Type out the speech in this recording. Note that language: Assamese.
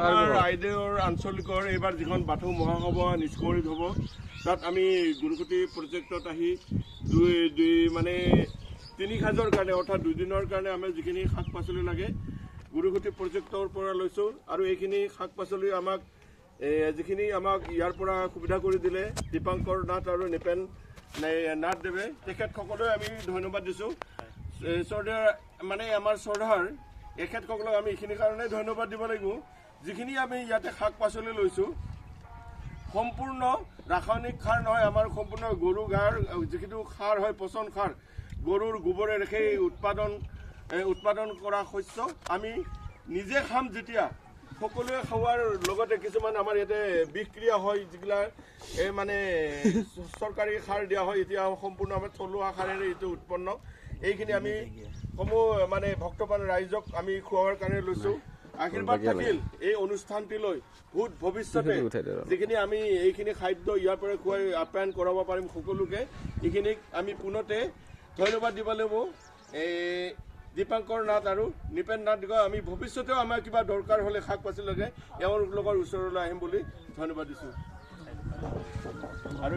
আমাৰ আইদেউৰ আঞ্চলিকৰ এইবাৰ যিখন বাথৌ মহাসভা নিষ্কৰিত হ'ব তাত আমি গুৰুকুটি প্ৰজেক্টত আহি মানে 3 সাঁজৰ কাৰণে অৰ্থাৎ 2 দিনৰ কাৰণে আমি যিখিনি শাক পাচলি লাগে গুৰুকুটি প্ৰজেক্টৰ পৰা লৈছোঁ আৰু এইখিনি শাক পাচলি আমাক যিখিনি আমাক ইয়াৰ পৰা সুবিধা কৰি দিলে দীপাংকৰ নাথ আৰু নিপেন নাথদেৱে তেখেতসকলক আমি ধন্যবাদ দিছোঁ চৰ্দাৰ মানে আমাৰ চৰ্দাৰ এখেতসকলক আমি এইখিনি কাৰণে ধন্যবাদ দিব লাগিব যিখিনি আমি ইয়াতে শাক পাচলি লৈছোঁ সম্পূৰ্ণ ৰাসায়নিক সাৰ নহয় আমাৰ সম্পূৰ্ণ গৰু গাৰ যিটো সাৰ হয় পচন সাৰ গৰুৰ গোবৰেৰে সেই উৎপাদন কৰা শস্য আমি নিজে খাম যেতিয়া সকলোৱে খোৱাৰ লগতে কিছুমান আমাৰ ইয়াতে বিক্ৰিয়া হয় যিবিলাক মানে চৰকাৰী সাৰ দিয়া হয় এতিয়া সম্পূৰ্ণ আমাৰ থলুৱা সাৰেৰে এইটো উৎপন্ন এইখিনি আমি সমূহ মানে ভক্তপ্ৰাণ ৰাইজক আমি খোৱাৰ কাৰণে লৈছোঁ আশীৰ্বাদ থাকিল এই অনুষ্ঠানটিলৈ ভৱিষ্যতে যিখিনি আমি এইখিনি খাদ্য ইয়াৰ পৰা খুৱাই আপ্যায়ন কৰাব পাৰিম সকলোকে এইখিনিক আমি পুনতে ধন্যবাদ দিব লাগিব দীপাংকৰ নাথ আৰু নিপেন নাথক আমি ভৱিষ্যতেও আমাৰ কিবা দৰকাৰ হ'লে শাক পাচলি লাগে এওঁলোকৰ ওচৰলৈ আহিম বুলি ধন্যবাদ দিছোঁ আৰু